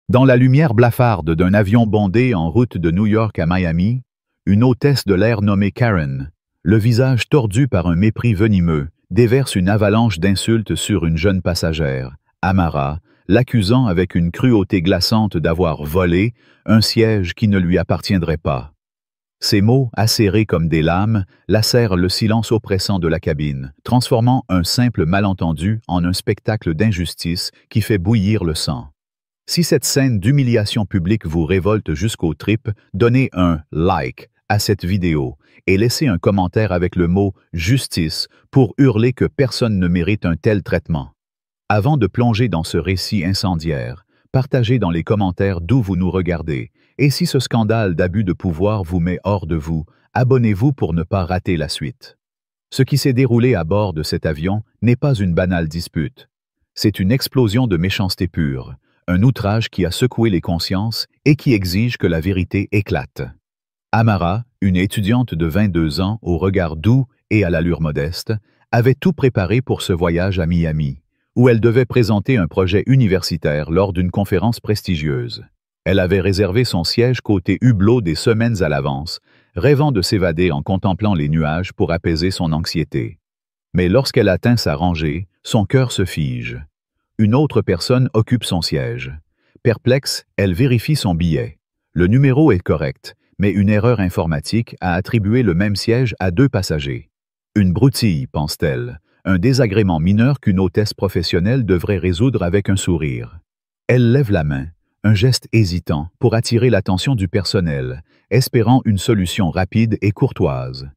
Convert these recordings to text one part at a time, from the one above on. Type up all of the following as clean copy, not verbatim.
Dans la lumière blafarde d'un avion bondé en route de New York à Miami, une hôtesse de l'air nommée Karen, le visage tordu par un mépris venimeux, déverse une avalanche d'insultes sur une jeune passagère, Amara, l'accusant avec une cruauté glaçante d'avoir volé un siège qui ne lui appartiendrait pas. Ces mots, acérés comme des lames, lacèrent le silence oppressant de la cabine, transformant un simple malentendu en un spectacle d'injustice qui fait bouillir le sang. Si cette scène d'humiliation publique vous révolte jusqu'aux tripes, donnez un « like » à cette vidéo et laissez un commentaire avec le mot « justice » pour hurler que personne ne mérite un tel traitement. Avant de plonger dans ce récit incendiaire, partagez dans les commentaires d'où vous nous regardez, et si ce scandale d'abus de pouvoir vous met hors de vous, abonnez-vous pour ne pas rater la suite. Ce qui s'est déroulé à bord de cet avion n'est pas une banale dispute. C'est une explosion de méchanceté pure, un outrage qui a secoué les consciences et qui exige que la vérité éclate. Amara, une étudiante de 22 ans au regard doux et à l'allure modeste, avait tout préparé pour ce voyage à Miami, où elle devait présenter un projet universitaire lors d'une conférence prestigieuse. Elle avait réservé son siège côté hublot des semaines à l'avance, rêvant de s'évader en contemplant les nuages pour apaiser son anxiété. Mais lorsqu'elle atteint sa rangée, son cœur se fige. Une autre personne occupe son siège. Perplexe, elle vérifie son billet. Le numéro est correct, mais une erreur informatique a attribué le même siège à 2 passagers. Une broutille, pense-t-elle, un désagrément mineur qu'une hôtesse professionnelle devrait résoudre avec un sourire. Elle lève la main, un geste hésitant pour attirer l'attention du personnel, espérant une solution rapide et courtoise.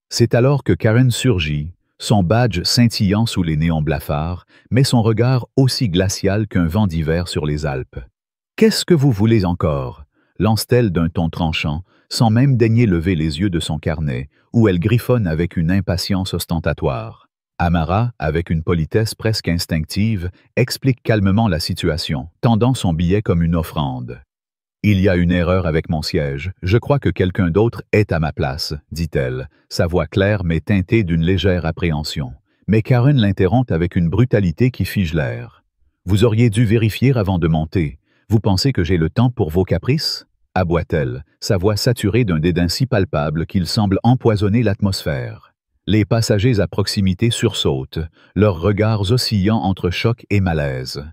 C'est alors que Karen surgit, son badge scintillant sous les néons blafards, mais son regard aussi glacial qu'un vent d'hiver sur les Alpes. « Qu'est-ce que vous voulez encore » lance-t-elle d'un ton tranchant, sans même daigner lever les yeux de son carnet, où elle griffonne avec une impatience ostentatoire. Amara, avec une politesse presque instinctive, explique calmement la situation, tendant son billet comme une offrande. « Il y a une erreur avec mon siège. Je crois que quelqu'un d'autre est à ma place, » dit-elle, sa voix claire mais teintée d'une légère appréhension. Mais Karen l'interrompt avec une brutalité qui fige l'air. « Vous auriez dû vérifier avant de monter. Vous pensez que j'ai le temps pour vos caprices ?» aboie-t-elle, sa voix saturée d'un dédain si palpable qu'il semble empoisonner l'atmosphère. Les passagers à proximité sursautent, leurs regards oscillant entre choc et malaise.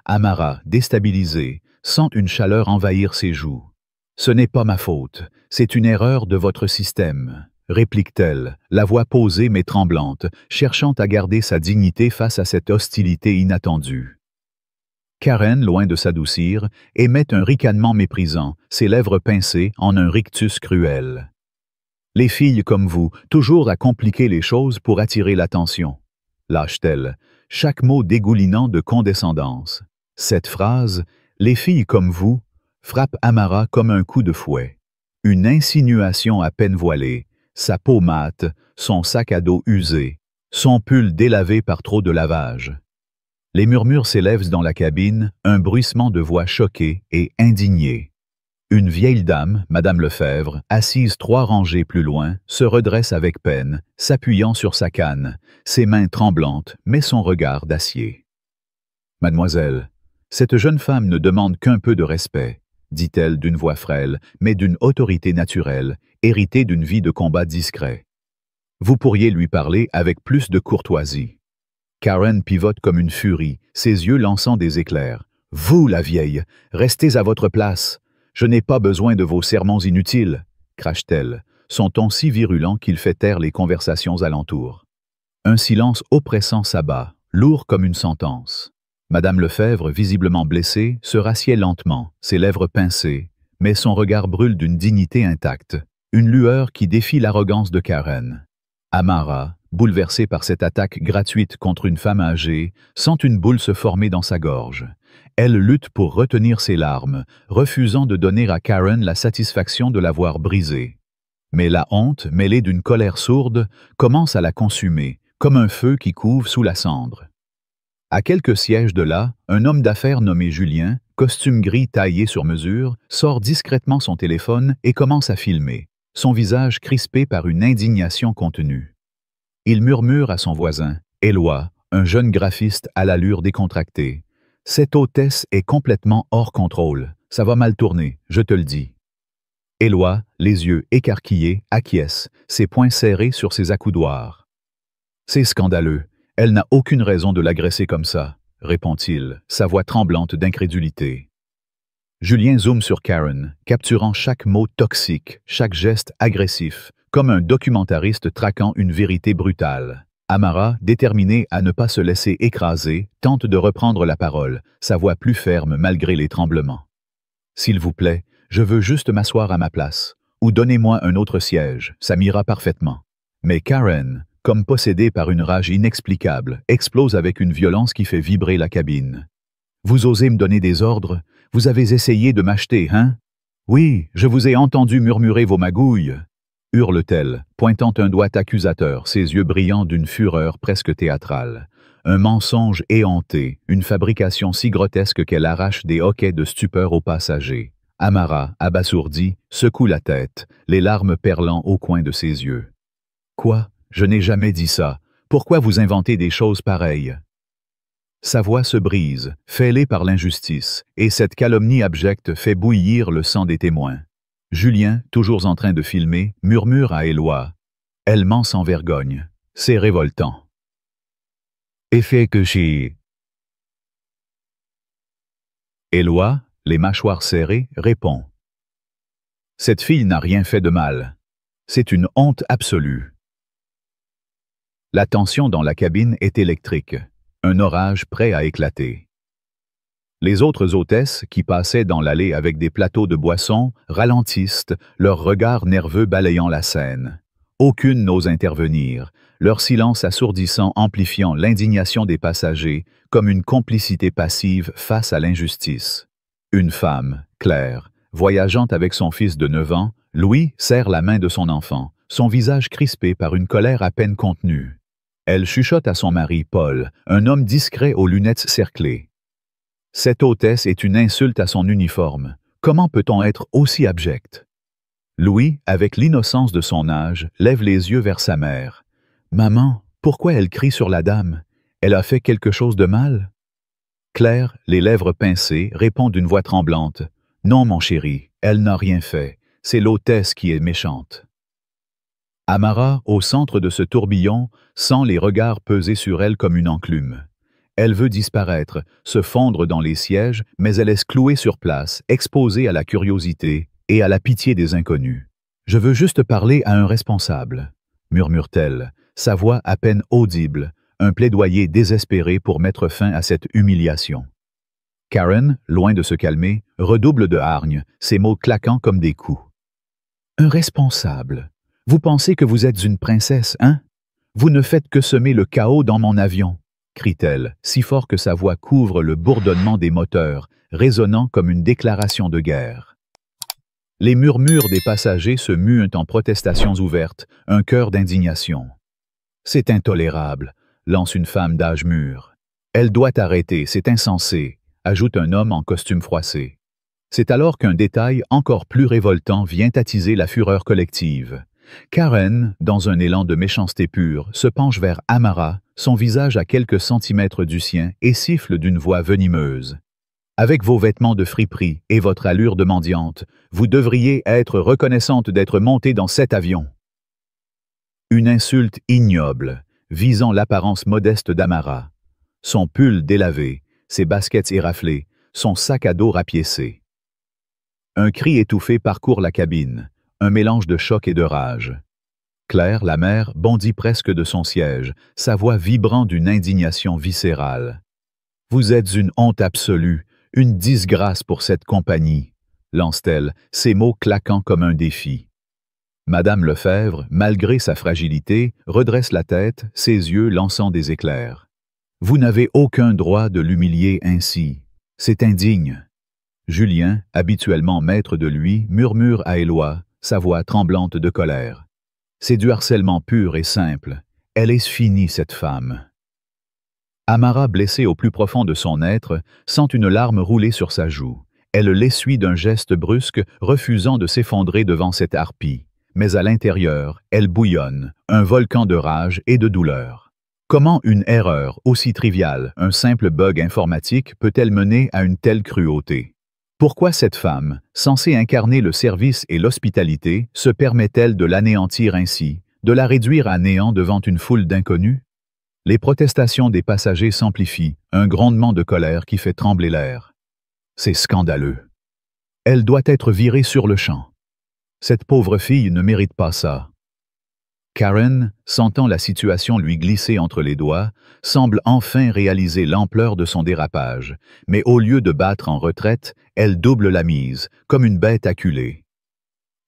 Amara, déstabilisée, sent une chaleur envahir ses joues. « Ce n'est pas ma faute, c'est une erreur de votre système », réplique-t-elle, la voix posée mais tremblante, cherchant à garder sa dignité face à cette hostilité inattendue. Karen, loin de s'adoucir, émet un ricanement méprisant, ses lèvres pincées en un rictus cruel. « Les filles comme vous, toujours à compliquer les choses pour attirer l'attention. » lâche-t-elle, chaque mot dégoulinant de condescendance. Cette phrase, « les filles comme vous », frappe Amara comme un coup de fouet. Une insinuation à peine voilée, sa peau mate, son sac à dos usé, son pull délavé par trop de lavage. Les murmures s'élèvent dans la cabine, un bruissement de voix choquée et indignée. Une vieille dame, Madame Lefebvre, assise 3 rangées plus loin, se redresse avec peine, s'appuyant sur sa canne, ses mains tremblantes, mais son regard d'acier. « Mademoiselle, cette jeune femme ne demande qu'un peu de respect, » dit-elle d'une voix frêle, mais d'une autorité naturelle, héritée d'une vie de combat discret. « Vous pourriez lui parler avec plus de courtoisie. » Karen pivote comme une furie, ses yeux lançant des éclairs. « Vous, la vieille, restez à votre place. Je n'ai pas besoin de vos sermons inutiles, » crache-t-elle, son ton si virulent qu'il fait taire les conversations alentour. Un silence oppressant s'abat, lourd comme une sentence. Madame Lefebvre, visiblement blessée, se rassied lentement, ses lèvres pincées, mais son regard brûle d'une dignité intacte, une lueur qui défie l'arrogance de Karen. Amara, bouleversée par cette attaque gratuite contre une femme âgée, sent une boule se former dans sa gorge. Elle lutte pour retenir ses larmes, refusant de donner à Karen la satisfaction de l'avoir brisée. Mais la honte, mêlée d'une colère sourde, commence à la consumer, comme un feu qui couve sous la cendre. À quelques sièges de là, un homme d'affaires nommé Julien, costume gris taillé sur mesure, sort discrètement son téléphone et commence à filmer, son visage crispé par une indignation contenue. Il murmure à son voisin, Éloi, un jeune graphiste à l'allure décontractée. Cette hôtesse est complètement hors contrôle. Ça va mal tourner, je te le dis. Éloi, les yeux écarquillés, acquiesce, ses poings serrés sur ses accoudoirs. C'est scandaleux. Elle n'a aucune raison de l'agresser comme ça, répond-il, sa voix tremblante d'incrédulité. Julien zoome sur Karen, capturant chaque mot toxique, chaque geste agressif, comme un documentariste traquant une vérité brutale. Amara, déterminée à ne pas se laisser écraser, tente de reprendre la parole, sa voix plus ferme malgré les tremblements. « S'il vous plaît, je veux juste m'asseoir à ma place. Ou donnez-moi un autre siège, ça m'ira parfaitement. » Mais Karen, comme possédée par une rage inexplicable, explose avec une violence qui fait vibrer la cabine. « Vous osez me donner des ordres? Vous avez essayé de m'acheter, hein? Oui, je vous ai entendu murmurer vos magouilles. » hurle-t-elle, pointant un doigt accusateur, ses yeux brillants d'une fureur presque théâtrale. Un mensonge éhonté, une fabrication si grotesque qu'elle arrache des hoquets de stupeur aux passagers. Amara, abasourdie, secoue la tête, les larmes perlant au coin de ses yeux. « Quoi? Je n'ai jamais dit ça. Pourquoi vous inventez des choses pareilles? » Sa voix se brise, fêlée par l'injustice, et cette calomnie abjecte fait bouillir le sang des témoins. Julien, toujours en train de filmer, murmure à Éloi. Elle ment sans vergogne. C'est révoltant. Effet que j'ai. Éloi, les mâchoires serrées, répond. Cette fille n'a rien fait de mal. C'est une honte absolue. La tension dans la cabine est électrique. Un orage prêt à éclater. Les autres hôtesses, qui passaient dans l'allée avec des plateaux de boissons, ralentissent, leurs regards nerveux balayant la scène. Aucune n'ose intervenir, leur silence assourdissant amplifiant l'indignation des passagers comme une complicité passive face à l'injustice. Une femme, Claire, voyageant avec son fils de 9 ans, Louis serre la main de son enfant, son visage crispé par une colère à peine contenue. Elle chuchote à son mari, Paul, un homme discret aux lunettes cerclées. Cette hôtesse est une insulte à son uniforme. Comment peut-on être aussi abject? Louis, avec l'innocence de son âge, lève les yeux vers sa mère. « Maman, pourquoi elle crie sur la dame? Elle a fait quelque chose de mal? » Claire, les lèvres pincées, répond d'une voix tremblante. « Non, mon chéri, elle n'a rien fait. C'est l'hôtesse qui est méchante. » Amara, au centre de ce tourbillon, sent les regards peser sur elle comme une enclume. Elle veut disparaître, se fondre dans les sièges, mais elle est clouée sur place, exposée à la curiosité et à la pitié des inconnus. « Je veux juste parler à un responsable », murmure-t-elle, sa voix à peine audible, un plaidoyer désespéré pour mettre fin à cette humiliation. Karen, loin de se calmer, redouble de hargne, ses mots claquant comme des coups. « Un responsable? Vous pensez que vous êtes une princesse, hein? Vous ne faites que semer le chaos dans mon avion. » crie-t-elle, si fort que sa voix couvre le bourdonnement des moteurs, résonnant comme une déclaration de guerre. Les murmures des passagers se muent en protestations ouvertes, un chœur d'indignation. « C'est intolérable », lance une femme d'âge mûr. « Elle doit arrêter, c'est insensé », ajoute un homme en costume froissé. C'est alors qu'un détail encore plus révoltant vient attiser la fureur collective. Karen, dans un élan de méchanceté pure, se penche vers Amara, son visage à quelques centimètres du sien, et siffle d'une voix venimeuse. « Avec vos vêtements de friperie et votre allure de mendiante, vous devriez être reconnaissante d'être montée dans cet avion. » Une insulte ignoble, visant l'apparence modeste d'Amara. Son pull délavé, ses baskets éraflées, son sac à dos rapiécé. Un cri étouffé parcourt la cabine. Un mélange de choc et de rage. Claire, la mère, bondit presque de son siège, sa voix vibrant d'une indignation viscérale. « Vous êtes une honte absolue, une disgrâce pour cette compagnie », lance-t-elle, ses mots claquant comme un défi. Madame Lefebvre, malgré sa fragilité, redresse la tête, ses yeux lançant des éclairs. « Vous n'avez aucun droit de l'humilier ainsi. C'est indigne. » Julien, habituellement maître de lui, murmure à Éloi, sa voix tremblante de colère. C'est du harcèlement pur et simple. Elle est finie, cette femme. Amara, blessée au plus profond de son être, sent une larme rouler sur sa joue. Elle l'essuie d'un geste brusque, refusant de s'effondrer devant cette harpie. Mais à l'intérieur, elle bouillonne, un volcan de rage et de douleur. Comment une erreur aussi triviale, un simple bug informatique, peut-elle mener à une telle cruauté? Pourquoi cette femme, censée incarner le service et l'hospitalité, se permet-elle de l'anéantir ainsi, de la réduire à néant devant une foule d'inconnus? Les protestations des passagers s'amplifient, un grondement de colère qui fait trembler l'air. C'est scandaleux. Elle doit être virée sur le champ. Cette pauvre fille ne mérite pas ça. Karen, sentant la situation lui glisser entre les doigts, semble enfin réaliser l'ampleur de son dérapage, mais au lieu de battre en retraite, elle double la mise, comme une bête acculée.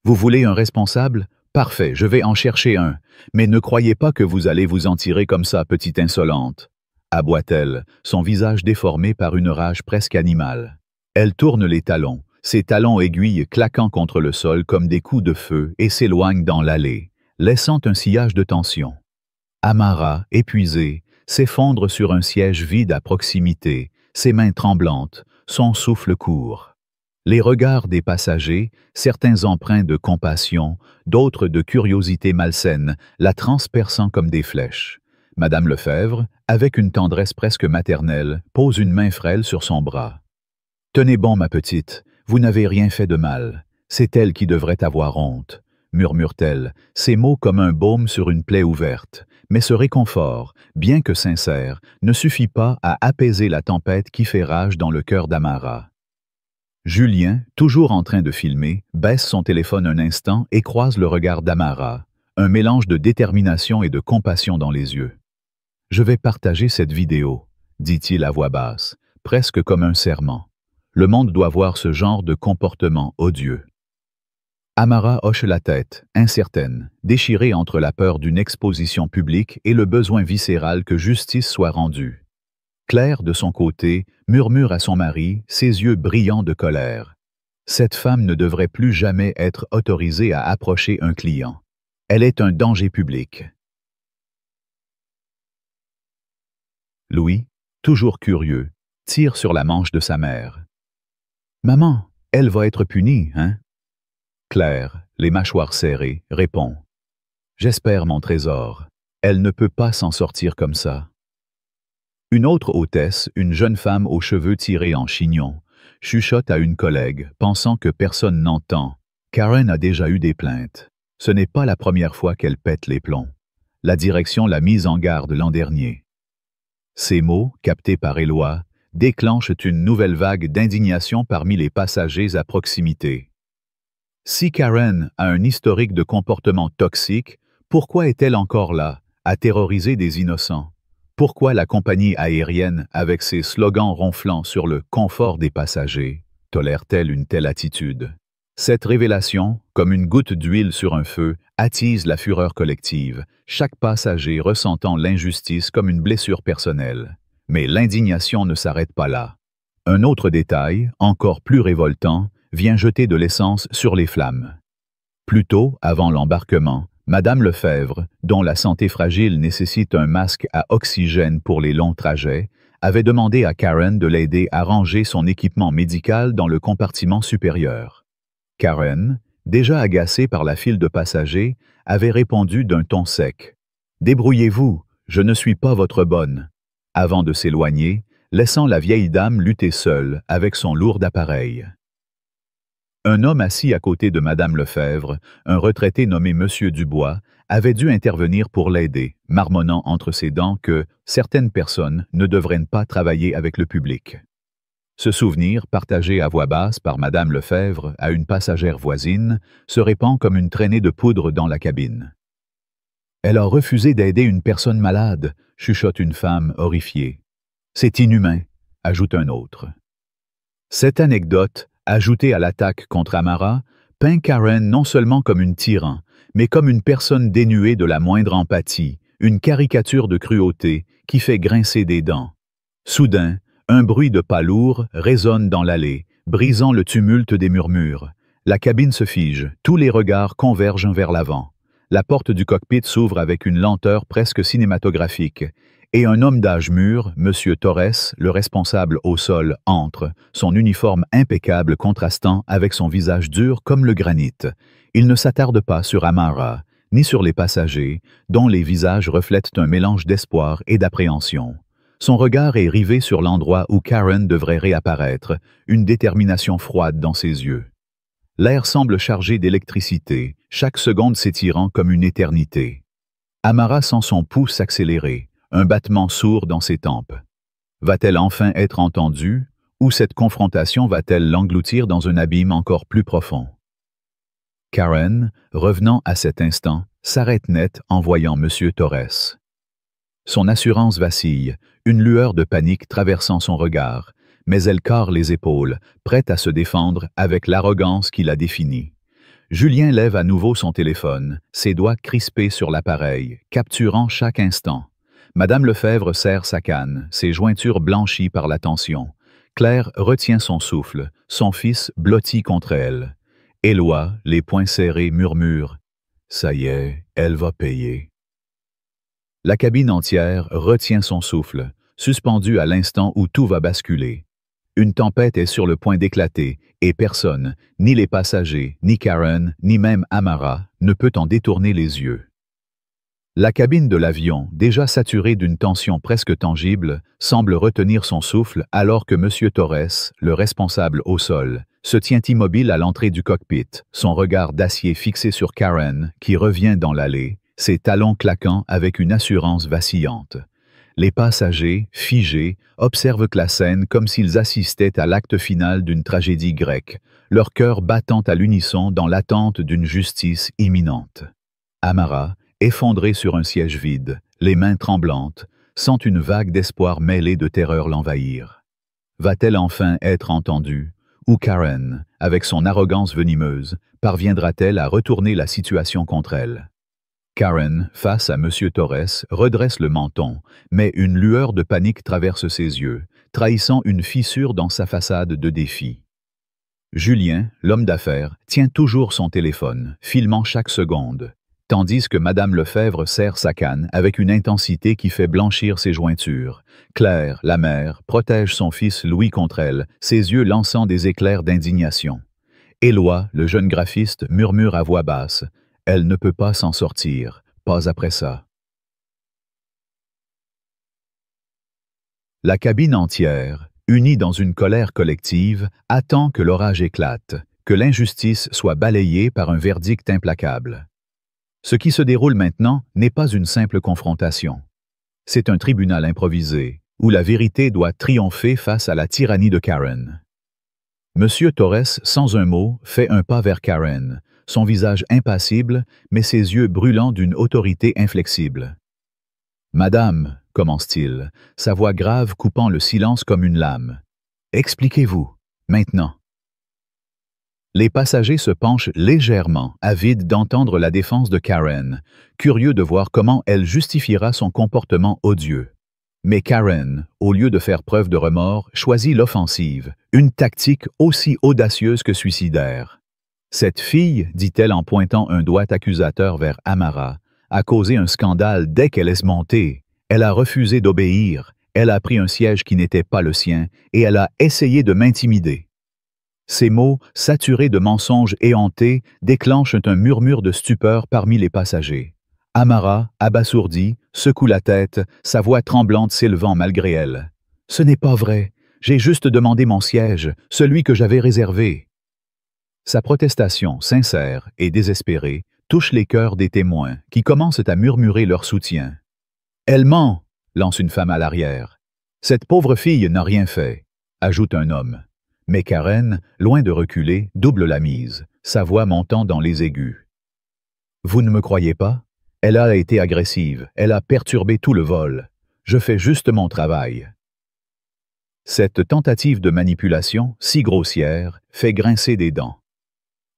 Vous voulez un responsable? Parfait, je vais en chercher un, mais ne croyez pas que vous allez vous en tirer comme ça, petite insolente. Aboie-t-elle, son visage déformé par une rage presque animale. Elle tourne les talons, ses talons aiguilles claquant contre le sol comme des coups de feu et s'éloigne dans l'allée, laissant un sillage de tension. Amara, épuisée, s'effondre sur un siège vide à proximité, ses mains tremblantes, son souffle court. Les regards des passagers, certains empreints de compassion, d'autres de curiosité malsaine, la transperçant comme des flèches. Madame Lefebvre, avec une tendresse presque maternelle, pose une main frêle sur son bras. « Tenez bon, ma petite, vous n'avez rien fait de mal. C'est elle qui devrait avoir honte. » murmure-t-elle, ces mots comme un baume sur une plaie ouverte. Mais ce réconfort, bien que sincère, ne suffit pas à apaiser la tempête qui fait rage dans le cœur d'Amara. Julien, toujours en train de filmer, baisse son téléphone un instant et croise le regard d'Amara, un mélange de détermination et de compassion dans les yeux. « Je vais partager cette vidéo, » dit-il à voix basse, presque comme un serment. Le monde doit voir ce genre de comportement odieux. Amara hoche la tête, incertaine, déchirée entre la peur d'une exposition publique et le besoin viscéral que justice soit rendue. Claire, de son côté, murmure à son mari, ses yeux brillants de colère. Cette femme ne devrait plus jamais être autorisée à approcher un client. Elle est un danger public. Louis, toujours curieux, tire sur la manche de sa mère. « Maman, elle va être punie, hein? » Claire, les mâchoires serrées, répond. « J'espère, mon trésor. Elle ne peut pas s'en sortir comme ça. » Une autre hôtesse, une jeune femme aux cheveux tirés en chignon, chuchote à une collègue, pensant que personne n'entend. Karen a déjà eu des plaintes. Ce n'est pas la première fois qu'elle pète les plombs. La direction l'a mise en garde l'an dernier. Ces mots, captés par Éloi, déclenchent une nouvelle vague d'indignation parmi les passagers à proximité. Si Karen a un historique de comportement toxique, pourquoi est-elle encore là, à terroriser des innocents? Pourquoi la compagnie aérienne, avec ses slogans ronflants sur le confort des passagers, tolère-t-elle une telle attitude? Cette révélation, comme une goutte d'huile sur un feu, attise la fureur collective, chaque passager ressentant l'injustice comme une blessure personnelle. Mais l'indignation ne s'arrête pas là. Un autre détail, encore plus révoltant, vient jeter de l'essence sur les flammes. Plus tôt, avant l'embarquement, Madame Lefebvre, dont la santé fragile nécessite un masque à oxygène pour les longs trajets, avait demandé à Karen de l'aider à ranger son équipement médical dans le compartiment supérieur. Karen, déjà agacée par la file de passagers, avait répondu d'un ton sec. « Débrouillez-vous, je ne suis pas votre bonne », avant de s'éloigner, laissant la vieille dame lutter seule avec son lourd appareil. Un homme assis à côté de Madame Lefebvre, un retraité nommé Monsieur Dubois, avait dû intervenir pour l'aider, marmonnant entre ses dents que certaines personnes ne devraient pas travailler avec le public. Ce souvenir, partagé à voix basse par Madame Lefebvre à une passagère voisine, se répand comme une traînée de poudre dans la cabine. « Elle a refusé d'aider une personne malade », chuchote une femme horrifiée. « C'est inhumain », ajoute un autre. Cette anecdote, ajoutée à l'attaque contre Amara, peint Karen non seulement comme une tyran, mais comme une personne dénuée de la moindre empathie, une caricature de cruauté qui fait grincer des dents. Soudain, un bruit de pas lourd résonne dans l'allée, brisant le tumulte des murmures. La cabine se fige, tous les regards convergent vers l'avant. La porte du cockpit s'ouvre avec une lenteur presque cinématographique, et un homme d'âge mûr, M. Torres, le responsable au sol, entre, son uniforme impeccable contrastant avec son visage dur comme le granit. Il ne s'attarde pas sur Amara, ni sur les passagers, dont les visages reflètent un mélange d'espoir et d'appréhension. Son regard est rivé sur l'endroit où Karen devrait réapparaître, une détermination froide dans ses yeux. L'air semble chargé d'électricité, chaque seconde s'étirant comme une éternité. Amara sent son pouls s'accélérer, un battement sourd dans ses tempes. Va-t-elle enfin être entendue, ou cette confrontation va-t-elle l'engloutir dans un abîme encore plus profond? Karen, revenant à cet instant, s'arrête net en voyant M. Torres. Son assurance vacille, une lueur de panique traversant son regard, mais elle carre les épaules, prête à se défendre avec l'arrogance qui la définit. Julien lève à nouveau son téléphone, ses doigts crispés sur l'appareil, capturant chaque instant. Madame Lefebvre serre sa canne, ses jointures blanchies par la tension. Claire retient son souffle, son fils blotti contre elle. Éloi, les poings serrés, murmure « Ça y est, elle va payer ». La cabine entière retient son souffle, suspendue à l'instant où tout va basculer. Une tempête est sur le point d'éclater, et personne, ni les passagers, ni Karen, ni même Amara, ne peut en détourner les yeux. La cabine de l'avion, déjà saturée d'une tension presque tangible, semble retenir son souffle alors que M. Torres, le responsable au sol, se tient immobile à l'entrée du cockpit, son regard d'acier fixé sur Karen, qui revient dans l'allée, ses talons claquant avec une assurance vacillante. Les passagers, figés, observent la scène comme s'ils assistaient à l'acte final d'une tragédie grecque, leur cœur battant à l'unisson dans l'attente d'une justice imminente. Amara, effondrée sur un siège vide, les mains tremblantes, sent une vague d'espoir mêlée de terreur l'envahir. Va-t-elle enfin être entendue? Ou Karen, avec son arrogance venimeuse, parviendra-t-elle à retourner la situation contre elle? Karen, face à M. Torres, redresse le menton, mais une lueur de panique traverse ses yeux, trahissant une fissure dans sa façade de défi. Julien, l'homme d'affaires, tient toujours son téléphone, filmant chaque seconde, tandis que Madame Lefebvre serre sa canne avec une intensité qui fait blanchir ses jointures. Claire, la mère, protège son fils Louis contre elle, ses yeux lançant des éclairs d'indignation. Éloi, le jeune graphiste, murmure à voix basse « Elle ne peut pas s'en sortir, pas après ça. » La cabine entière, unie dans une colère collective, attend que l'orage éclate, que l'injustice soit balayée par un verdict implacable. Ce qui se déroule maintenant n'est pas une simple confrontation. C'est un tribunal improvisé, où la vérité doit triompher face à la tyrannie de Karen. Monsieur Torres, sans un mot, fait un pas vers Karen, son visage impassible, mais ses yeux brûlants d'une autorité inflexible. « Madame, » commence-t-il, sa voix grave coupant le silence comme une lame. « Expliquez-vous, maintenant. » Les passagers se penchent légèrement, avides d'entendre la défense de Karen, curieux de voir comment elle justifiera son comportement odieux. Mais Karen, au lieu de faire preuve de remords, choisit l'offensive, une tactique aussi audacieuse que suicidaire. Cette fille, dit-elle en pointant un doigt accusateur vers Amara, a causé un scandale dès qu'elle est montée. Elle a refusé d'obéir, elle a pris un siège qui n'était pas le sien, et elle a essayé de m'intimider. Ces mots, saturés de mensonges éhontés, déclenchent un murmure de stupeur parmi les passagers. Amara, abasourdie, secoue la tête, sa voix tremblante s'élevant malgré elle. « Ce n'est pas vrai, j'ai juste demandé mon siège, celui que j'avais réservé. » Sa protestation, sincère et désespérée, touche les cœurs des témoins, qui commencent à murmurer leur soutien. « Elle ment !» lance une femme à l'arrière. « Cette pauvre fille n'a rien fait !» ajoute un homme. Mais Karen, loin de reculer, double la mise, sa voix montant dans les aigus. « Vous ne me croyez pas? Elle a été agressive, elle a perturbé tout le vol. Je fais juste mon travail. » Cette tentative de manipulation, si grossière, fait grincer des dents.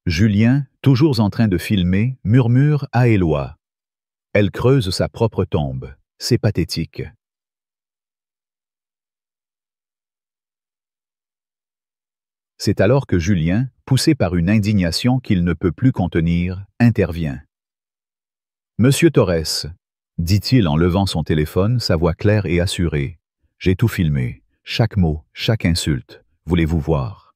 Julien, toujours en train de filmer, murmure à Éloi. Elle creuse sa propre tombe. C'est pathétique. C'est alors que Julien, poussé par une indignation qu'il ne peut plus contenir, intervient. « Monsieur Torres, » dit-il en levant son téléphone, sa voix claire et assurée. « J'ai tout filmé, chaque mot, chaque insulte. Voulez-vous voir? »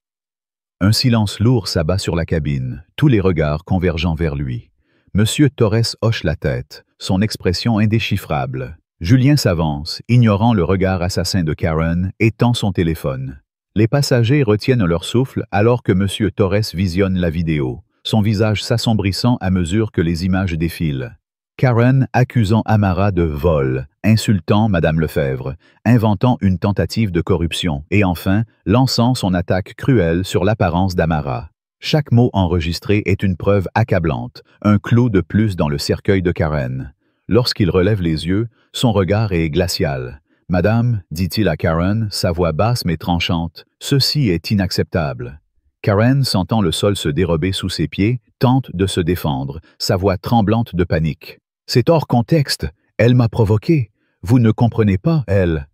Un silence lourd s'abat sur la cabine, tous les regards convergeant vers lui. Monsieur Torres hoche la tête, son expression indéchiffrable. Julien s'avance, ignorant le regard assassin de Karen, et tend son téléphone. Les passagers retiennent leur souffle alors que Monsieur Torres visionne la vidéo, son visage s'assombrissant à mesure que les images défilent. Karen accusant Amara de vol, insultant Madame Lefebvre, inventant une tentative de corruption et enfin lançant son attaque cruelle sur l'apparence d'Amara. Chaque mot enregistré est une preuve accablante, un clou de plus dans le cercueil de Karen. Lorsqu'il relève les yeux, son regard est glacial. « Madame, dit-il à Karen, sa voix basse mais tranchante, ceci est inacceptable. » Karen, sentant le sol se dérober sous ses pieds, tente de se défendre, sa voix tremblante de panique. « C'est hors contexte, elle m'a provoqué. Vous ne comprenez pas, elle. »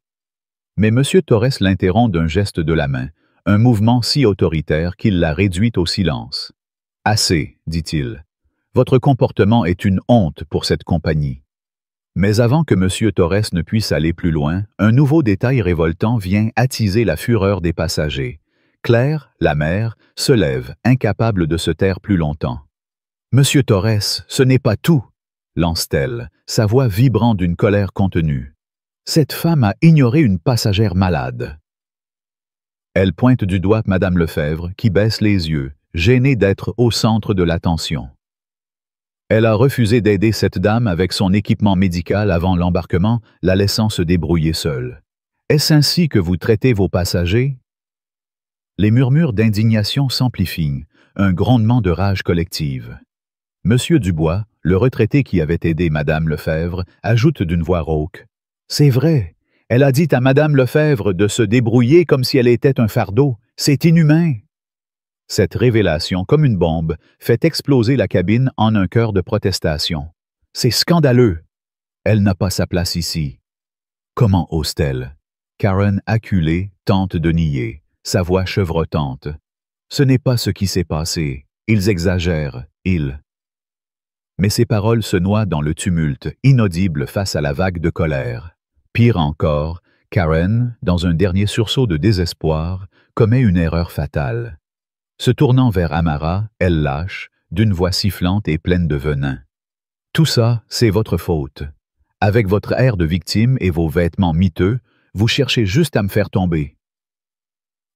Mais M. Torres l'interrompt d'un geste de la main, un mouvement si autoritaire qu'il la réduit au silence. « Assez, dit-il. Votre comportement est une honte pour cette compagnie. » Mais avant que M. Torres ne puisse aller plus loin, un nouveau détail révoltant vient attiser la fureur des passagers. Claire, la mère, se lève, incapable de se taire plus longtemps. « Monsieur Torres, ce n'est pas tout !» lance-t-elle, sa voix vibrant d'une colère contenue. « Cette femme a ignoré une passagère malade. » Elle pointe du doigt Madame Lefebvre, qui baisse les yeux, gênée d'être au centre de l'attention. Elle a refusé d'aider cette dame avec son équipement médical avant l'embarquement, la laissant se débrouiller seule. Est-ce ainsi que vous traitez vos passagers? Les murmures d'indignation s'amplifient, un grondement de rage collective. Monsieur Dubois, le retraité qui avait aidé Madame Lefebvre, ajoute d'une voix rauque. « C'est vrai, elle a dit à Madame Lefebvre de se débrouiller comme si elle était un fardeau. C'est inhumain. » Cette révélation, comme une bombe, fait exploser la cabine en un chœur de protestation. « C'est scandaleux! Elle n'a pas sa place ici. » Comment ose-t-elle? Karen, acculée, tente de nier, sa voix chevrotante. « Ce n'est pas ce qui s'est passé. Ils exagèrent, ils. » Mais ses paroles se noient dans le tumulte, inaudible face à la vague de colère. Pire encore, Karen, dans un dernier sursaut de désespoir, commet une erreur fatale. Se tournant vers Amara, elle lâche, d'une voix sifflante et pleine de venin. « Tout ça, c'est votre faute. Avec votre air de victime et vos vêtements miteux, vous cherchez juste à me faire tomber. »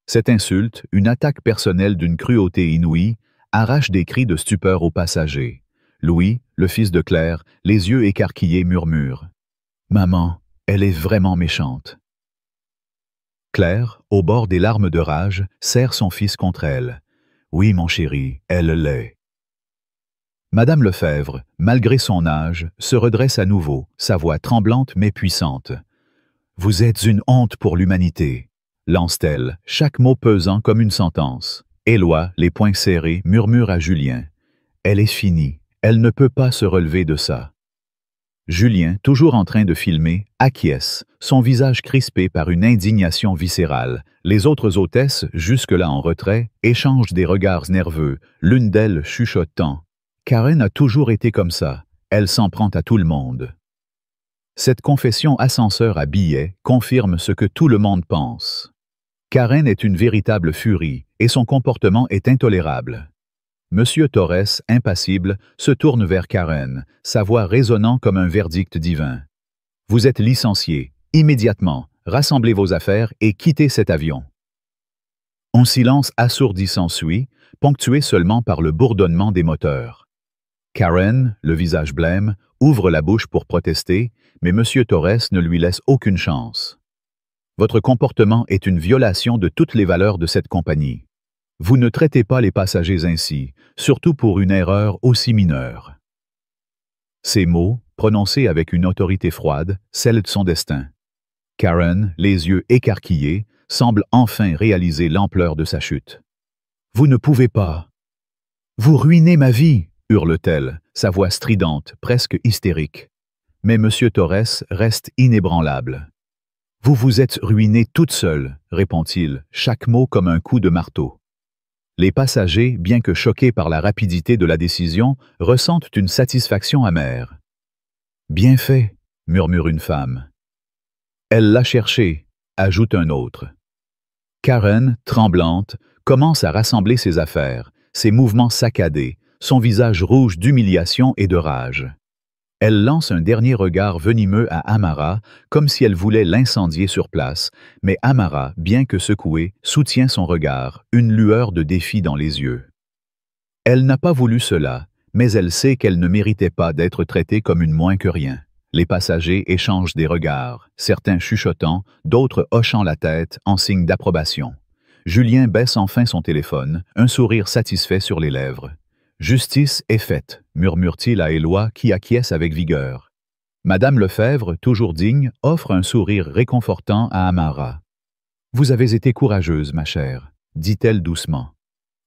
Cette insulte, une attaque personnelle d'une cruauté inouïe, arrache des cris de stupeur aux passagers. Louis, le fils de Claire, les yeux écarquillés, murmure. « Maman, elle est vraiment méchante. » Claire, au bord des larmes de rage, serre son fils contre elle. « Oui, mon chéri, elle l'est. » Madame Lefebvre, malgré son âge, se redresse à nouveau, sa voix tremblante mais puissante. « Vous êtes une honte pour l'humanité, » lance-t-elle, chaque mot pesant comme une sentence. Éloi, les poings serrés, murmure à Julien. « Elle est finie. Elle ne peut pas se relever de ça. » Julien, toujours en train de filmer, acquiesce, son visage crispé par une indignation viscérale. Les autres hôtesses, jusque-là en retrait, échangent des regards nerveux, l'une d'elles chuchotant. « Karen a toujours été comme ça. Elle s'en prend à tout le monde. » Cette confession ascenseur à billets confirme ce que tout le monde pense. Karen est une véritable furie, et son comportement est intolérable. Monsieur Torres, impassible, se tourne vers Karen, sa voix résonnant comme un verdict divin. « Vous êtes licencié. Immédiatement, rassemblez vos affaires et quittez cet avion. » Un silence assourdi s'ensuit, ponctué seulement par le bourdonnement des moteurs. Karen, le visage blême, ouvre la bouche pour protester, mais Monsieur Torres ne lui laisse aucune chance. « Votre comportement est une violation de toutes les valeurs de cette compagnie. Vous ne traitez pas les passagers ainsi, surtout pour une erreur aussi mineure. » Ces mots, prononcés avec une autorité froide, scellent son destin. Karen, les yeux écarquillés, semble enfin réaliser l'ampleur de sa chute. « Vous ne pouvez pas. Vous ruinez ma vie, » hurle-t-elle, sa voix stridente, presque hystérique. Mais M. Torres reste inébranlable. « Vous vous êtes ruinée toute seule, » répond-il, chaque mot comme un coup de marteau. Les passagers, bien que choqués par la rapidité de la décision, ressentent une satisfaction amère. « Bien fait, » murmure une femme. « Elle l'a cherché, » ajoute un autre. Karen, tremblante, commence à rassembler ses affaires, ses mouvements saccadés, son visage rouge d'humiliation et de rage. Elle lance un dernier regard venimeux à Amara, comme si elle voulait l'incendier sur place, mais Amara, bien que secouée, soutient son regard, une lueur de défi dans les yeux. Elle n'a pas voulu cela, mais elle sait qu'elle ne méritait pas d'être traitée comme une moins que rien. Les passagers échangent des regards, certains chuchotant, d'autres hochant la tête en signe d'approbation. Julien baisse enfin son téléphone, un sourire satisfait sur les lèvres. « Justice est faite », murmure-t-il à Éloi qui acquiesce avec vigueur. Madame Lefebvre, toujours digne, offre un sourire réconfortant à Amara. « Vous avez été courageuse, ma chère », dit-elle doucement.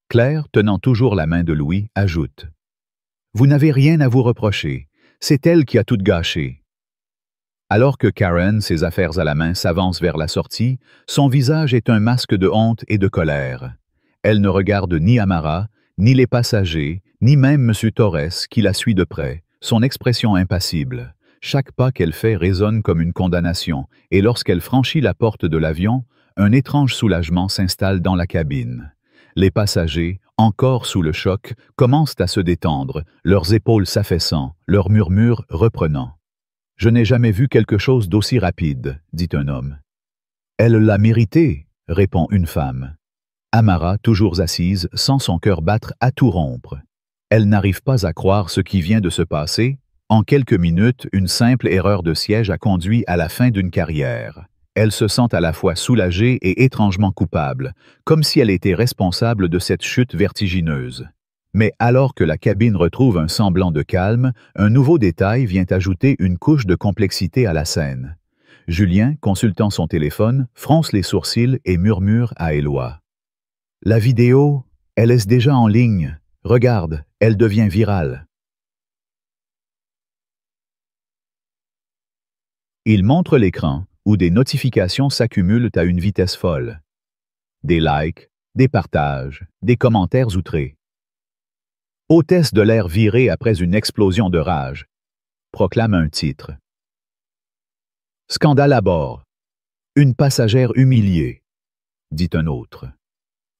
Claire, tenant toujours la main de Louis, ajoute « Vous n'avez rien à vous reprocher, c'est elle qui a tout gâché. » Alors que Karen, ses affaires à la main, s'avance vers la sortie, son visage est un masque de honte et de colère. Elle ne regarde ni Amara, ni les passagers, ni même M. Torres qui la suit de près, son expression impassible. Chaque pas qu'elle fait résonne comme une condamnation, et lorsqu'elle franchit la porte de l'avion, un étrange soulagement s'installe dans la cabine. Les passagers, encore sous le choc, commencent à se détendre, leurs épaules s'affaissant, leurs murmures reprenant. « Je n'ai jamais vu quelque chose d'aussi rapide, » dit un homme. « Elle l'a mérité, » répond une femme. Amara, toujours assise, sent son cœur battre à tout rompre. Elle n'arrive pas à croire ce qui vient de se passer. En quelques minutes, une simple erreur de siège a conduit à la fin d'une carrière. Elle se sent à la fois soulagée et étrangement coupable, comme si elle était responsable de cette chute vertigineuse. Mais alors que la cabine retrouve un semblant de calme, un nouveau détail vient ajouter une couche de complexité à la scène. Julien, consultant son téléphone, fronce les sourcils et murmure à Éloi. « La vidéo, elle est déjà en ligne. Regarde, elle devient virale. » Il montre l'écran où des notifications s'accumulent à une vitesse folle. Des likes, des partages, des commentaires outrés. Hôtesse de l'air virée après une explosion de rage, proclame un titre. Scandale à bord. Une passagère humiliée, dit un autre.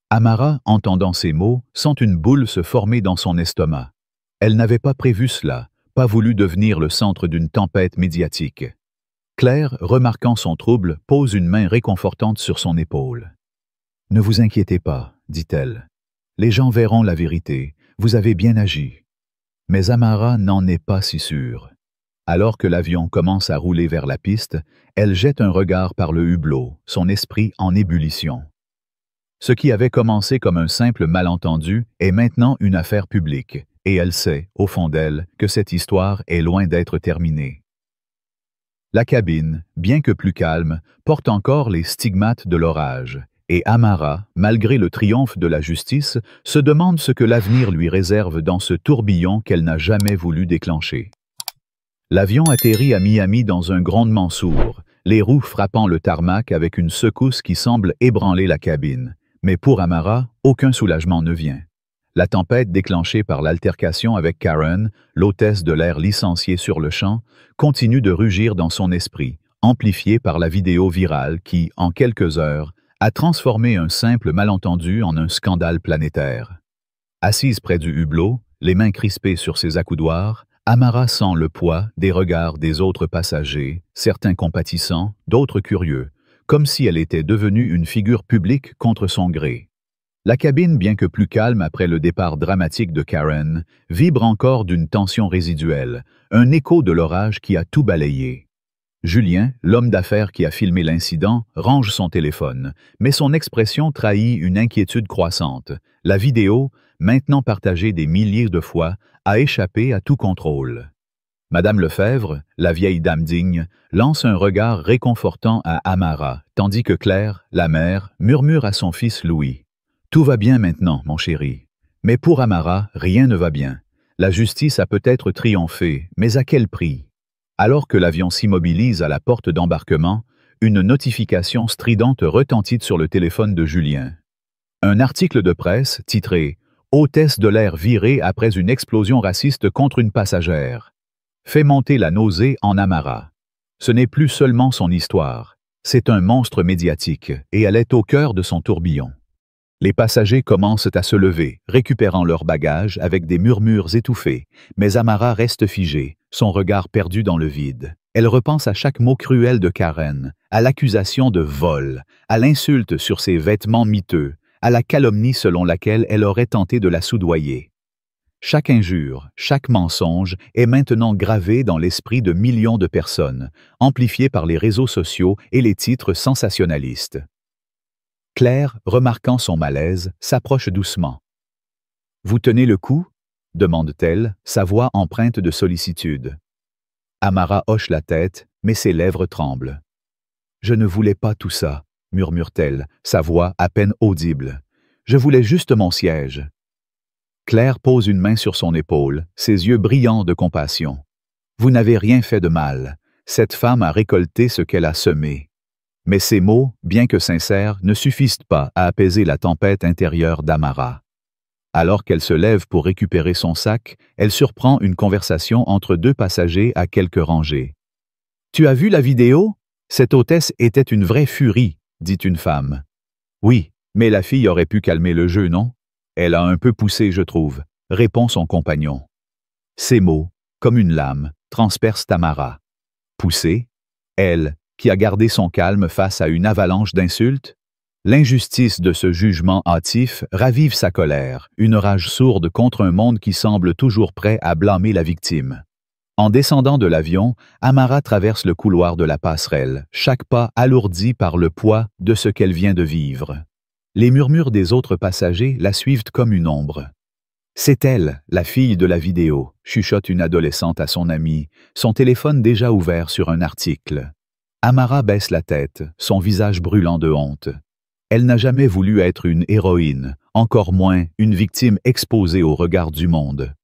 Amara, entendant ces mots, sent une boule se former dans son estomac. Elle n'avait pas prévu cela, pas voulu devenir le centre d'une tempête médiatique. Claire, remarquant son trouble, pose une main réconfortante sur son épaule. « Ne vous inquiétez pas, dit-elle. Les gens verront la vérité. Vous avez bien agi. » Mais Amara n'en est pas si sûre. Alors que l'avion commence à rouler vers la piste, elle jette un regard par le hublot, son esprit en ébullition. Ce qui avait commencé comme un simple malentendu est maintenant une affaire publique, et elle sait, au fond d'elle, que cette histoire est loin d'être terminée. La cabine, bien que plus calme, porte encore les stigmates de l'orage, et Amara, malgré le triomphe de la justice, se demande ce que l'avenir lui réserve dans ce tourbillon qu'elle n'a jamais voulu déclencher. L'avion atterrit à Miami dans un grondement sourd, les roues frappant le tarmac avec une secousse qui semble ébranler la cabine. Mais pour Amara, aucun soulagement ne vient. La tempête déclenchée par l'altercation avec Karen, l'hôtesse de l'air licenciée sur le champ, continue de rugir dans son esprit, amplifiée par la vidéo virale qui, en quelques heures, a transformé un simple malentendu en un scandale planétaire. Assise près du hublot, les mains crispées sur ses accoudoirs, Amara sent le poids des regards des autres passagers, certains compatissants, d'autres curieux, comme si elle était devenue une figure publique contre son gré. La cabine, bien que plus calme après le départ dramatique de Karen, vibre encore d'une tension résiduelle, un écho de l'orage qui a tout balayé. Julien, l'homme d'affaires qui a filmé l'incident, range son téléphone, mais son expression trahit une inquiétude croissante. La vidéo, maintenant partagée des milliers de fois, a échappé à tout contrôle. Madame Lefebvre, la vieille dame digne, lance un regard réconfortant à Amara, tandis que Claire, la mère, murmure à son fils Louis. « Tout va bien maintenant, mon chéri. » Mais pour Amara, rien ne va bien. La justice a peut-être triomphé, mais à quel prix? Alors que l'avion s'immobilise à la porte d'embarquement, une notification stridente retentit sur le téléphone de Julien. Un article de presse titré « Hôtesse de l'air virée après une explosion raciste contre une passagère » fait monter la nausée en Amara. Ce n'est plus seulement son histoire, c'est un monstre médiatique et elle est au cœur de son tourbillon. Les passagers commencent à se lever, récupérant leurs bagages avec des murmures étouffés, mais Amara reste figée, son regard perdu dans le vide. Elle repense à chaque mot cruel de Karen, à l'accusation de vol, à l'insulte sur ses vêtements miteux, à la calomnie selon laquelle elle aurait tenté de la soudoyer. Chaque injure, chaque mensonge est maintenant gravé dans l'esprit de millions de personnes, amplifié par les réseaux sociaux et les titres sensationnalistes. Claire, remarquant son malaise, s'approche doucement. « Vous tenez le coup ?» demande-t-elle, sa voix empreinte de sollicitude. Amara hoche la tête, mais ses lèvres tremblent. « Je ne voulais pas tout ça, » murmure-t-elle, sa voix à peine audible. « Je voulais juste mon siège. » Claire pose une main sur son épaule, ses yeux brillants de compassion. « Vous n'avez rien fait de mal. Cette femme a récolté ce qu'elle a semé. » Mais ces mots, bien que sincères, ne suffisent pas à apaiser la tempête intérieure d'Amara. Alors qu'elle se lève pour récupérer son sac, elle surprend une conversation entre deux passagers à quelques rangées. « Tu as vu la vidéo? Cette hôtesse était une vraie furie, » dit une femme. « Oui, mais la fille aurait pu calmer le jeu, non? Elle a un peu poussé, je trouve, » répond son compagnon. Ces mots, comme une lame, transpercent Amara. Poussée? Elle, qui a gardé son calme face à une avalanche d'insultes? L'injustice de ce jugement hâtif ravive sa colère, une rage sourde contre un monde qui semble toujours prêt à blâmer la victime. En descendant de l'avion, Amara traverse le couloir de la passerelle, chaque pas alourdi par le poids de ce qu'elle vient de vivre. Les murmures des autres passagers la suivent comme une ombre. « C'est elle, la fille de la vidéo », chuchote une adolescente à son amie, son téléphone déjà ouvert sur un article. Amara baisse la tête, son visage brûlant de honte. Elle n'a jamais voulu être une héroïne, encore moins une victime exposée au regard du monde.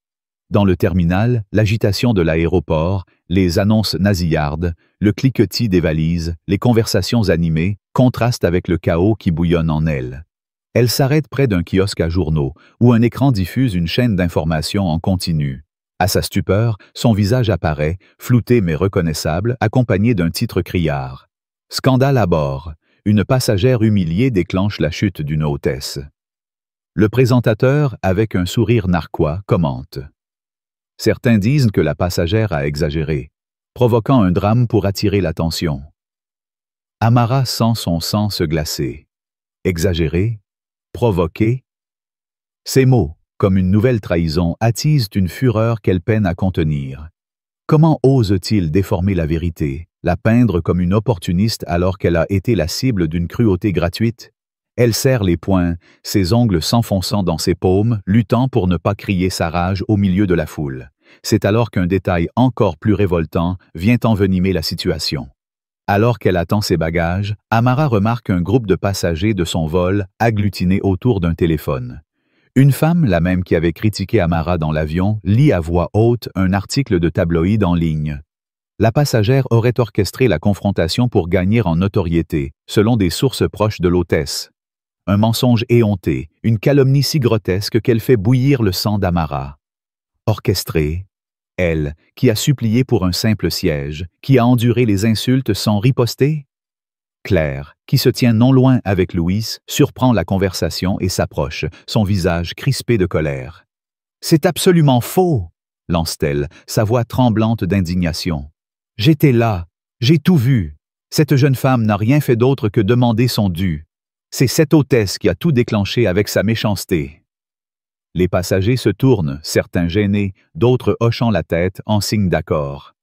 Dans le terminal, l'agitation de l'aéroport, les annonces nasillardes, le cliquetis des valises, les conversations animées contrastent avec le chaos qui bouillonne en elle. Elle s'arrête près d'un kiosque à journaux, où un écran diffuse une chaîne d'informations en continu. À sa stupeur, son visage apparaît, flouté mais reconnaissable, accompagné d'un titre criard. « Scandale à bord. Une passagère humiliée déclenche la chute d'une hôtesse. » Le présentateur, avec un sourire narquois, commente. Certains disent que la passagère a exagéré, provoquant un drame pour attirer l'attention. Amara sent son sang se glacer. Exagéré? Provoqué? Ces mots, comme une nouvelle trahison, attisent une fureur qu'elle peine à contenir. Comment ose-t-il déformer la vérité, la peindre comme une opportuniste alors qu'elle a été la cible d'une cruauté gratuite? Elle serre les poings, ses ongles s'enfonçant dans ses paumes, luttant pour ne pas crier sa rage au milieu de la foule. C'est alors qu'un détail encore plus révoltant vient envenimer la situation. Alors qu'elle attend ses bagages, Amara remarque un groupe de passagers de son vol agglutinés autour d'un téléphone. Une femme, la même qui avait critiqué Amara dans l'avion, lit à voix haute un article de tabloïd en ligne. La passagère aurait orchestré la confrontation pour gagner en notoriété, selon des sources proches de l'hôtesse. Un mensonge éhonté, une calomnie si grotesque qu'elle fait bouillir le sang d'Amara. Orchestrée, elle, qui a supplié pour un simple siège, qui a enduré les insultes sans riposter? Claire, qui se tient non loin avec Louis, surprend la conversation et s'approche, son visage crispé de colère. « C'est absolument faux !» lance-t-elle, sa voix tremblante d'indignation. « J'étais là, j'ai tout vu. Cette jeune femme n'a rien fait d'autre que demander son dû. C'est cette hôtesse qui a tout déclenché avec sa méchanceté. » Les passagers se tournent, certains gênés, d'autres hochant la tête en signe d'accord.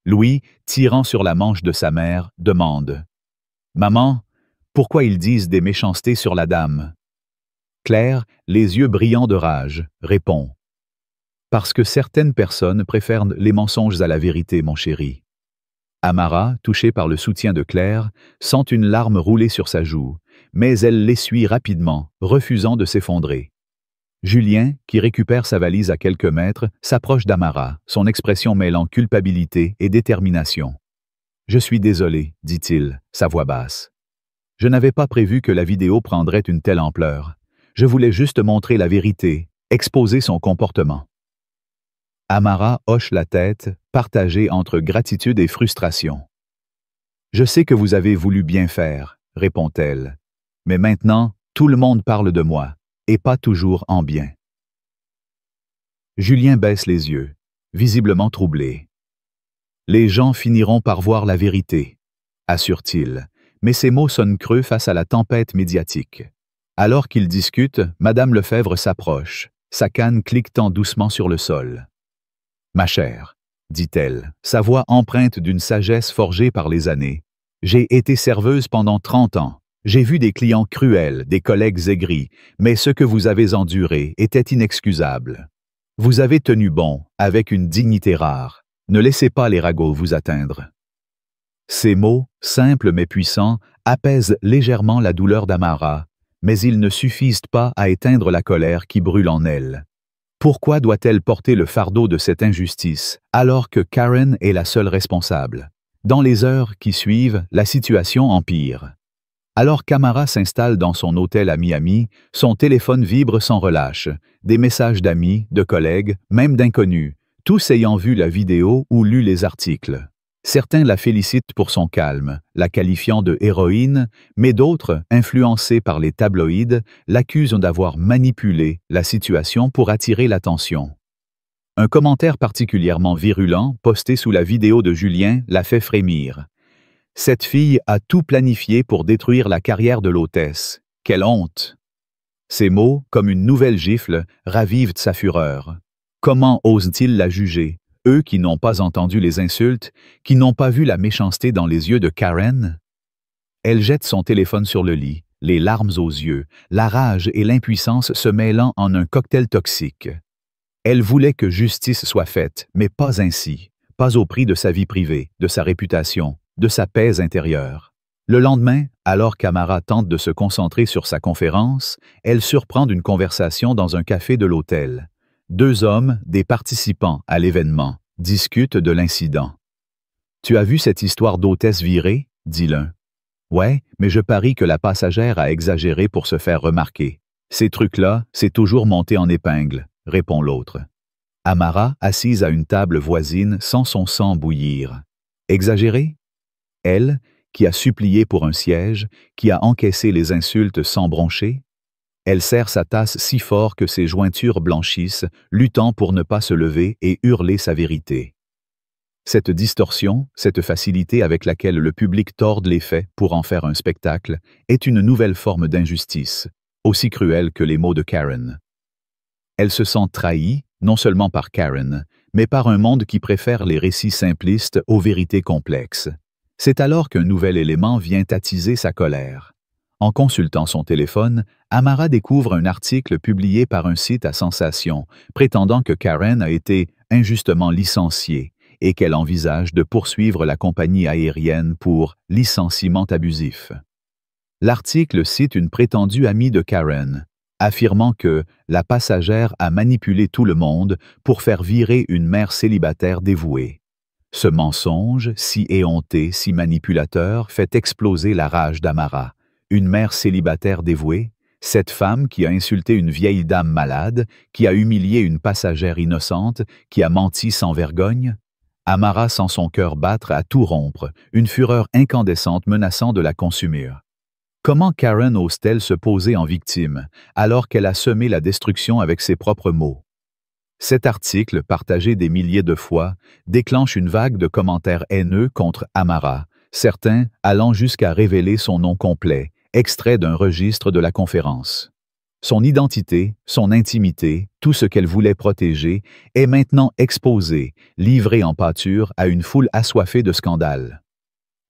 Louis, tirant sur la manche de sa mère, demande « Maman, pourquoi ils disent des méchancetés sur la dame ?» Claire, les yeux brillants de rage, répond « Parce que certaines personnes préfèrent les mensonges à la vérité, mon chéri. » Amara, touchée par le soutien de Claire, sent une larme rouler sur sa joue, mais elle l'essuie rapidement, refusant de s'effondrer. Julien, qui récupère sa valise à quelques mètres, s'approche d'Amara, son expression mêlant culpabilité et détermination. « Je suis désolé, dit-il, sa voix basse. Je n'avais pas prévu que la vidéo prendrait une telle ampleur. Je voulais juste montrer la vérité, exposer son comportement. » Amara hoche la tête, partagée entre gratitude et frustration. « Je sais que vous avez voulu bien faire, répond-elle. Mais maintenant, Tout le monde parle de moi, et pas toujours en bien. Julien baisse les yeux, visiblement troublé. Les gens finiront par voir la vérité, assure-t-il, mais ses mots sonnent creux face à la tempête médiatique. Alors qu'ils discutent, Madame Lefebvre s'approche, sa canne cliquetant doucement sur le sol. « Ma chère, » dit-elle, sa voix empreinte d'une sagesse forgée par les années. « J'ai été serveuse pendant 30 ans. J'ai vu des clients cruels, des collègues aigris, mais ce que vous avez enduré était inexcusable. Vous avez tenu bon, avec une dignité rare. Ne laissez pas les ragots vous atteindre. » Ces mots, simples mais puissants, apaisent légèrement la douleur d'Amara, mais ils ne suffisent pas à éteindre la colère qui brûle en elle. Pourquoi doit-elle porter le fardeau de cette injustice, alors que Karen est la seule responsable? Dans les heures qui suivent, la situation empire. Alors qu'Amara s'installe dans son hôtel à Miami, son téléphone vibre sans relâche. Des messages d'amis, de collègues, même d'inconnus, tous ayant vu la vidéo ou lu les articles. Certains la félicitent pour son calme, la qualifiant de héroïne, mais d'autres, influencés par les tabloïds, l'accusent d'avoir manipulé la situation pour attirer l'attention. Un commentaire particulièrement virulent, posté sous la vidéo de Julien, la fait frémir. « Cette fille a tout planifié pour détruire la carrière de l'hôtesse. Quelle honte !» Ces mots, comme une nouvelle gifle, ravivent sa fureur. Comment osent-ils la juger? Eux qui n'ont pas entendu les insultes, qui n'ont pas vu la méchanceté dans les yeux de Karen? Elle jette son téléphone sur le lit, les larmes aux yeux, la rage et l'impuissance se mêlant en un cocktail toxique. Elle voulait que justice soit faite, mais pas ainsi, pas au prix de sa vie privée, de sa réputation, de sa paix intérieure. Le lendemain, alors qu'Amara tente de se concentrer sur sa conférence, elle surprend d'une conversation dans un café de l'hôtel. Deux hommes, des participants à l'événement, discutent de l'incident. « Tu as vu cette histoire d'hôtesse virée ?» dit l'un. « Ouais, mais je parie que la passagère a exagéré pour se faire remarquer. Ces trucs-là, c'est toujours monté en épingle, » répond l'autre. Amara, assise à une table voisine, sent son sang bouillir. Exagéré? Elle, qui a supplié pour un siège, qui a encaissé les insultes sans broncher? Elle serre sa tasse si fort que ses jointures blanchissent, luttant pour ne pas se lever et hurler sa vérité. Cette distorsion, cette facilité avec laquelle le public torde les faits pour en faire un spectacle, est une nouvelle forme d'injustice, aussi cruelle que les mots de Karen. Elle se sent trahie, non seulement par Karen, mais par un monde qui préfère les récits simplistes aux vérités complexes. C'est alors qu'un nouvel élément vient attiser sa colère. En consultant son téléphone, Amara découvre un article publié par un site à sensation, prétendant que Karen a été injustement licenciée et qu'elle envisage de poursuivre la compagnie aérienne pour licenciement abusif. L'article cite une prétendue amie de Karen, affirmant que la passagère a manipulé tout le monde pour faire virer une mère célibataire dévouée. Ce mensonge, si éhonté, si manipulateur, fait exploser la rage d'Amara. Une mère célibataire dévouée, cette femme qui a insulté une vieille dame malade, qui a humilié une passagère innocente, qui a menti sans vergogne? Amara sent son cœur battre à tout rompre, une fureur incandescente menaçant de la consumer. Comment Karen ose-t-elle se poser en victime, alors qu'elle a semé la destruction avec ses propres mots? Cet article, partagé des milliers de fois, déclenche une vague de commentaires haineux contre Amara, certains allant jusqu'à révéler son nom complet, extrait d'un registre de la conférence. Son identité, son intimité, tout ce qu'elle voulait protéger, est maintenant exposé, livré en pâture à une foule assoiffée de scandales.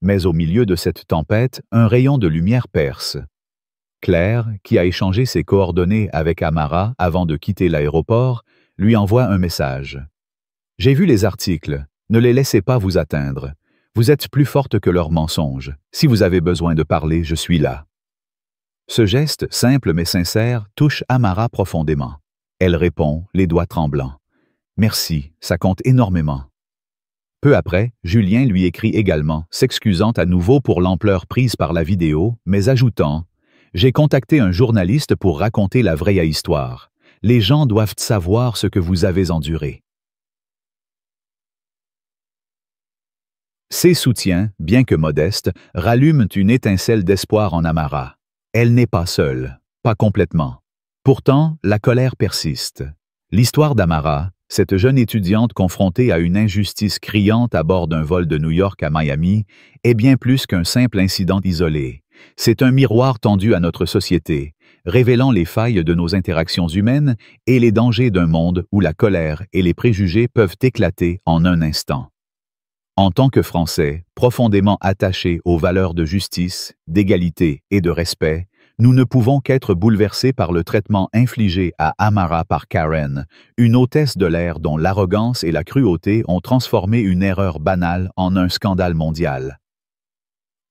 Mais au milieu de cette tempête, un rayon de lumière perce. Claire, qui a échangé ses coordonnées avec Amara avant de quitter l'aéroport, lui envoie un message. « J'ai vu les articles, ne les laissez pas vous atteindre. Vous êtes plus forte que leurs mensonges. Si vous avez besoin de parler, je suis là. » Ce geste, simple mais sincère, touche Amara profondément. Elle répond, les doigts tremblants. « Merci, ça compte énormément. » Peu après, Julien lui écrit également, s'excusant à nouveau pour l'ampleur prise par la vidéo, mais ajoutant « J'ai contacté un journaliste pour raconter la vraie histoire. Les gens doivent savoir ce que vous avez enduré. » Ces soutiens, bien que modestes, rallument une étincelle d'espoir en Amara. Elle n'est pas seule. Pas complètement. Pourtant, la colère persiste. L'histoire d'Amara, cette jeune étudiante confrontée à une injustice criante à bord d'un vol de New York à Miami, est bien plus qu'un simple incident isolé. C'est un miroir tendu à notre société, révélant les failles de nos interactions humaines et les dangers d'un monde où la colère et les préjugés peuvent éclater en un instant. En tant que Français, profondément attachés aux valeurs de justice, d'égalité et de respect, nous ne pouvons qu'être bouleversés par le traitement infligé à Amara par Karen, une hôtesse de l'air dont l'arrogance et la cruauté ont transformé une erreur banale en un scandale mondial.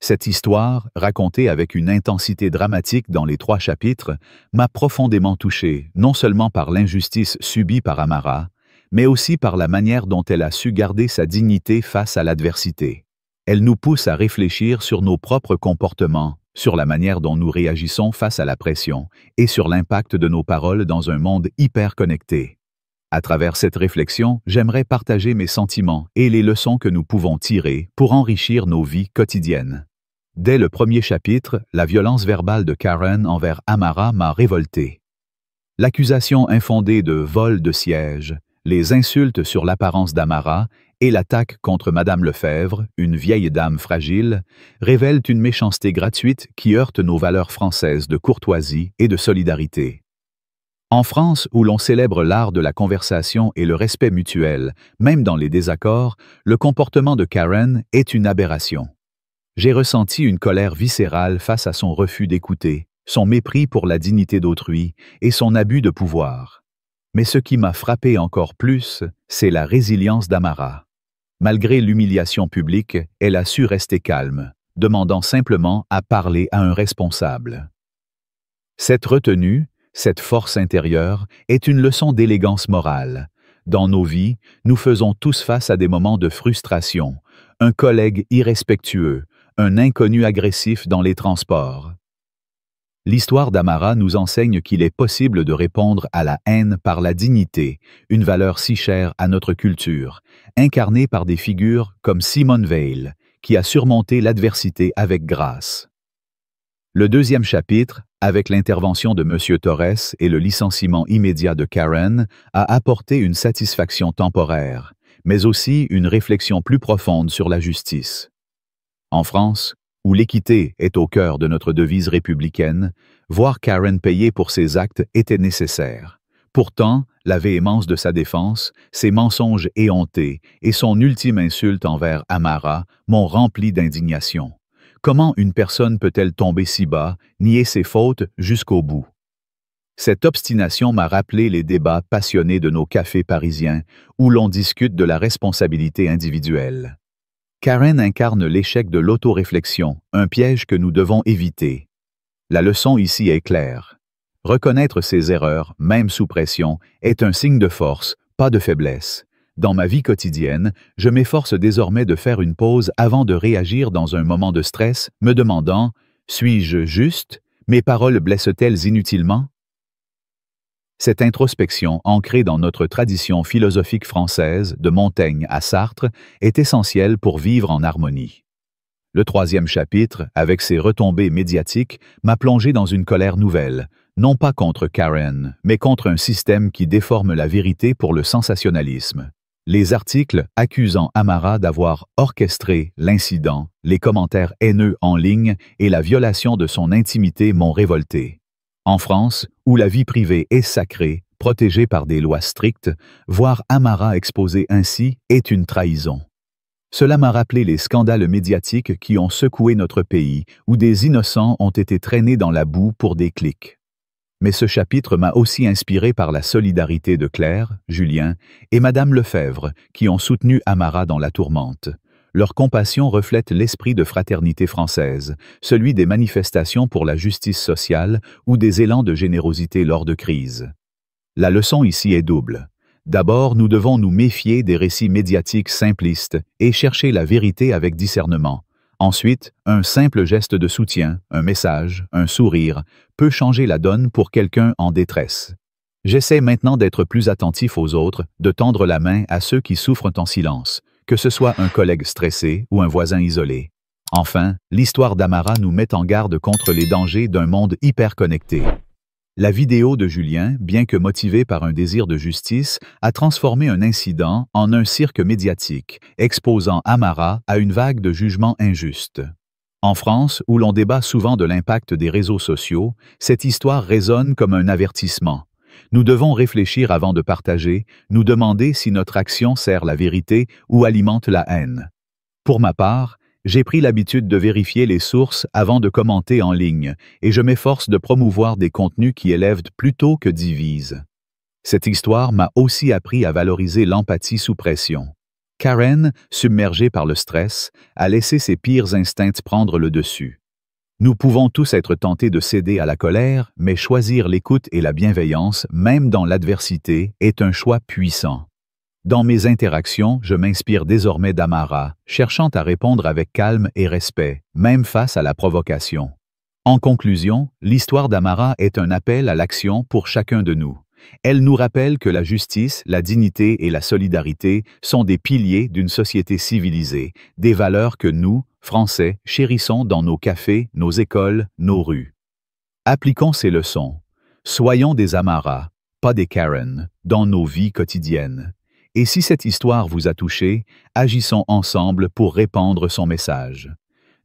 Cette histoire, racontée avec une intensité dramatique dans les 3 chapitres, m'a profondément touché, non seulement par l'injustice subie par Amara, mais aussi par la manière dont elle a su garder sa dignité face à l'adversité. Elle nous pousse à réfléchir sur nos propres comportements, sur la manière dont nous réagissons face à la pression et sur l'impact de nos paroles dans un monde hyper connecté. À travers cette réflexion, j'aimerais partager mes sentiments et les leçons que nous pouvons tirer pour enrichir nos vies quotidiennes. Dès le premier chapitre, la violence verbale de Karen envers Amara m'a révolté. L'accusation infondée de vol de siège, les insultes sur l'apparence d'Amara et l'attaque contre Madame Lefebvre, une vieille dame fragile, révèlent une méchanceté gratuite qui heurte nos valeurs françaises de courtoisie et de solidarité. En France, où l'on célèbre l'art de la conversation et le respect mutuel, même dans les désaccords, le comportement de Karen est une aberration. J'ai ressenti une colère viscérale face à son refus d'écouter, son mépris pour la dignité d'autrui et son abus de pouvoir. Mais ce qui m'a frappé encore plus, c'est la résilience d'Amara. Malgré l'humiliation publique, elle a su rester calme, demandant simplement à parler à un responsable. Cette retenue, cette force intérieure, est une leçon d'élégance morale. Dans nos vies, nous faisons tous face à des moments de frustration, un collègue irrespectueux, un inconnu agressif dans les transports. L'histoire d'Amara nous enseigne qu'il est possible de répondre à la haine par la dignité, une valeur si chère à notre culture, incarnée par des figures comme Simone Veil, qui a surmonté l'adversité avec grâce. Le deuxième chapitre, avec l'intervention de M. Torres et le licenciement immédiat de Karen, a apporté une satisfaction temporaire, mais aussi une réflexion plus profonde sur la justice. En France, où l'équité est au cœur de notre devise républicaine, voir Karen payer pour ses actes était nécessaire. Pourtant, la véhémence de sa défense, ses mensonges éhontés et son ultime insulte envers Amara m'ont rempli d'indignation. Comment une personne peut-elle tomber si bas, nier ses fautes jusqu'au bout? Cette obstination m'a rappelé les débats passionnés de nos cafés parisiens où l'on discute de la responsabilité individuelle. Karen incarne l'échec de l'autoréflexion, un piège que nous devons éviter. La leçon ici est claire. Reconnaître ses erreurs, même sous pression, est un signe de force, pas de faiblesse. Dans ma vie quotidienne, je m'efforce désormais de faire une pause avant de réagir dans un moment de stress, me demandant « Suis-je juste? Mes paroles blessent-elles inutilement ?» Cette introspection, ancrée dans notre tradition philosophique française, de Montaigne à Sartre, est essentielle pour vivre en harmonie. Le troisième chapitre, avec ses retombées médiatiques, m'a plongé dans une colère nouvelle, non pas contre Karen, mais contre un système qui déforme la vérité pour le sensationnalisme. Les articles accusant Amara d'avoir orchestré l'incident, les commentaires haineux en ligne et la violation de son intimité m'ont révolté. En France, où la vie privée est sacrée, protégée par des lois strictes, voir Amara exposée ainsi est une trahison. Cela m'a rappelé les scandales médiatiques qui ont secoué notre pays, où des innocents ont été traînés dans la boue pour des clics. Mais ce chapitre m'a aussi inspiré par la solidarité de Claire, Julien et Madame Lefebvre, qui ont soutenu Amara dans la tourmente. Leur compassion reflète l'esprit de fraternité française, celui des manifestations pour la justice sociale ou des élans de générosité lors de crises. La leçon ici est double. D'abord, nous devons nous méfier des récits médiatiques simplistes et chercher la vérité avec discernement. Ensuite, un simple geste de soutien, un message, un sourire, peut changer la donne pour quelqu'un en détresse. J'essaie maintenant d'être plus attentif aux autres, de tendre la main à ceux qui souffrent en silence, que ce soit un collègue stressé ou un voisin isolé. Enfin, l'histoire d'Amara nous met en garde contre les dangers d'un monde hyper connecté. La vidéo de Julien, bien que motivée par un désir de justice, a transformé un incident en un cirque médiatique, exposant Amara à une vague de jugements injustes. En France, où l'on débat souvent de l'impact des réseaux sociaux, cette histoire résonne comme un avertissement. Nous devons réfléchir avant de partager, nous demander si notre action sert la vérité ou alimente la haine. Pour ma part, j'ai pris l'habitude de vérifier les sources avant de commenter en ligne, et je m'efforce de promouvoir des contenus qui élèvent plutôt que divisent. Cette histoire m'a aussi appris à valoriser l'empathie sous pression. Karen, submergée par le stress, a laissé ses pires instincts prendre le dessus. Nous pouvons tous être tentés de céder à la colère, mais choisir l'écoute et la bienveillance, même dans l'adversité, est un choix puissant. Dans mes interactions, je m'inspire désormais d'Amara, cherchant à répondre avec calme et respect, même face à la provocation. En conclusion, l'histoire d'Amara est un appel à l'action pour chacun de nous. Elle nous rappelle que la justice, la dignité et la solidarité sont des piliers d'une société civilisée, des valeurs que nous, Français, chérissons dans nos cafés, nos écoles, nos rues. Appliquons ces leçons. Soyons des Amara, pas des Karen, dans nos vies quotidiennes. Et si cette histoire vous a touché, agissons ensemble pour répandre son message.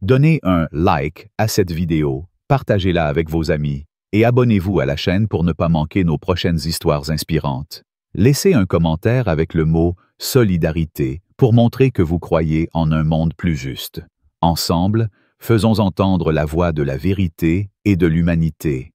Donnez un like à cette vidéo, partagez-la avec vos amis et abonnez-vous à la chaîne pour ne pas manquer nos prochaines histoires inspirantes. Laissez un commentaire avec le mot « solidarité » pour montrer que vous croyez en un monde plus juste. Ensemble, faisons entendre la voix de la vérité et de l'humanité.